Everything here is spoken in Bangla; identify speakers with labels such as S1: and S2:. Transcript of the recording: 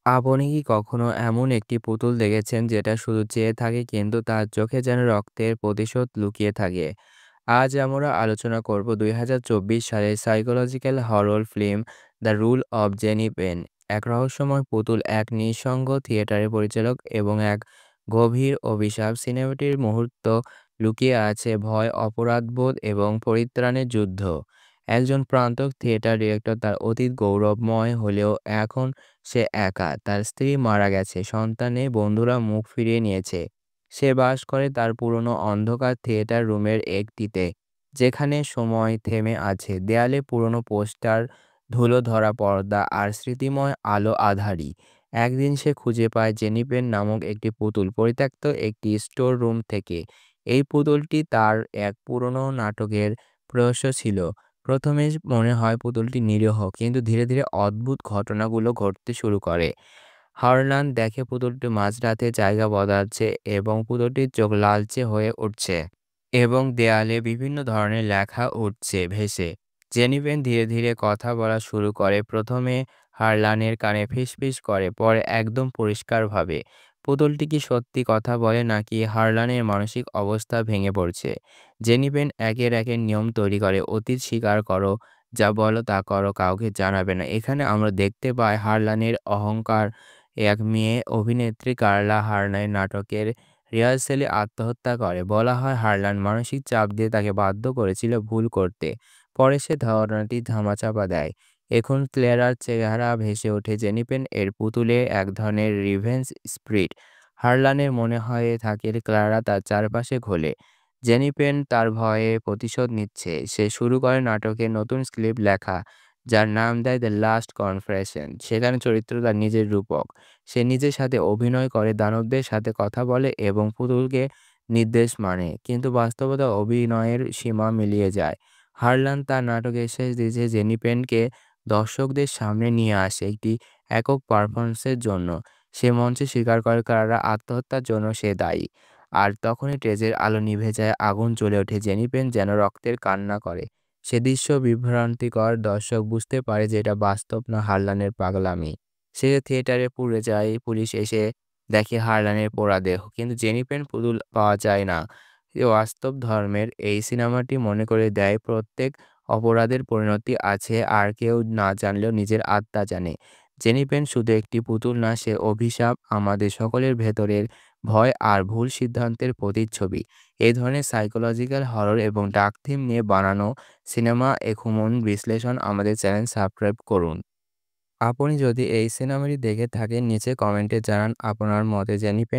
S1: আপনি কি কখনো এমন একটি পুতুল দেখেছেন যেটা শুধু চেয়ে থাকে কিন্তু তার চোখে যেন রক্তের প্রতিশোধ লুকিয়ে থাকে? আজ আমরা আলোচনা করব ২০২৪ সালের psychological horror film the rule of Jenny Pen. এক রহস্যময় পুতুল, এক নিঃসঙ্গ থিয়েটারের পরিচালক এবং এক গভীর অভিশাপ। সিনেমাটির মুহূর্ত লুকিয়ে আছে ভয়, অপরাধবোধ এবং পরিত্রাণের যুদ্ধ। একজন প্রান্তিক থিয়েটার ডিরেক্টর, তার অতীত গৌরবময় হলেও এখন সে একা। তার স্ত্রী মারা গেছে, সন্তান নেই, বন্ধুরা মুখ ফিরিয়ে নিয়েছে। সে বাস করে তার পুরনো অন্ধকার থিয়েটার রুমের একটিতে, যেখানে সময় থেমে আছে। দেয়ালে পুরনো পোস্টার, ধুলো ধরা পর্দা আর স্মৃতিময় আলো আঁধারি। একদিন সে খুঁজে পায় জেনিপেন নামক একটি পুতুল, পরিত্যক্ত একটি স্টোর রুম থেকে। এই পুতুলটি তার এক পুরনো নাটকের প্রহস্য ছিল। প্রথমে মনে হয় পুতুলটি নিরীহ, কিন্তু ধীরে ধীরে অদ্ভুত ঘটনাগুলো ঘটতে শুরু করে। হারলান দেখে পুতুলটি মাঝরাতে জায়গা বদলাচ্ছে এবং পুতুলটির চোখ লালচে হয়ে উঠছে এবং দেয়ালে বিভিন্ন ধরনের লেখা উঠছে ভেসে। জেনিফেন ধীরে ধীরে কথা বলা শুরু করে, প্রথমে হারলানের কানে ফিসফিস করে, পরে একদম পরিষ্কারভাবে। পুতুলটি কি সত্যি কথা বলে নাকি হারলানের মানসিক অবস্থা ভেঙে পড়ছে? জেনিফেন একের একের নিয়ম তৈরি করে, অতীত স্বীকার করো, যা বলো তা করো, কাউকে জানাবে না। এখানে আমরা দেখতে পাই হারলানের অহংকার। এক মেয়ে অভিনেত্রী কার্লা হারলানের নাটকের রিহার্সেলে আত্মহত্যা করে। বলা হয় হারলান মানসিক চাপ দিয়ে তাকে বাধ্য করেছিল ভুল করতে। পরে সে ধারণাটি ধামাচাপা দেয়। এখন ক্লেরার চেহারা ভেসে ওঠে জেনিফেন এর পুতুলে, এক ধরনের রিভেঞ্জ স্পিরিট। হারলানের মনে হয়ে থাকে ক্লারা তার চারপাশে ঘোলে। জেনিফেন তার ভয়ে প্রতিশোধ নিচ্ছে। সে শুরু করে নাটকের নতুন স্ক্রিপ্ট লেখা, যার নাম দেয় দ্য লাস্ট কনফেশন। সেখানে চরিত্র তার নিজের রূপক। সে নিজের সাথে অভিনয় করে, দানবদের সাথে কথা বলে এবং পুতুলকে নির্দেশ মানে, কিন্তু বাস্তবতা অভিনয়ের সীমা মিলিয়ে যায়। হারলান তার নাটকের শেষ দিকে জেনিপেনকে দর্শকদের সামনে নিয়ে আসে একটি একক পারফরমেন্সের জন্য। সে মঞ্চে স্বীকার করে কারা আত্মহত্যার জন্য সে দায়ী। আর তখনই স্টেজের আলো নিভে যায়, আগুন জ্বলে ওঠে, জেনিপেন যেন রক্তের কান্না করে। সে দৃশ্য বিভ্রান্তিকর। দর্শক বুঝতে পারে যে এটা বাস্তব না, হারলানের পাগলামি। সে থিয়েটারে পুড়ে যায়। পুলিশ এসে দেখে হারলানের পোড়া দেহ, কিন্তু জেনিফের পুতুল পাওয়া যায় না। এ বাস্তব ধর্মের এই সিনেমাটি মনে করে দেয় প্রত্যেক অপরাধের পরিণতি আছে, আর কেউ না জানলেও নিজের আত্মা জানে। জেনিফেন শুধু একটি পুতুল না, সে অভিশাপ, আমাদের সকলের ভেতরের ভয় আর ভুল সিদ্ধান্তের প্রতিচ্ছবি। এই ধরনের সাইকোলজিক্যাল হরর এবং ডার্ক থিম নিয়ে বানানো সিনেমা এখন বিশ্লেষণ আমাদের চ্যানেল সাবস্ক্রাইব করুন। আপনি যদি এই সিনেমাটি দেখে থাকেন, নিচে কমেন্টে জানান আপনার মতে। জেনিফের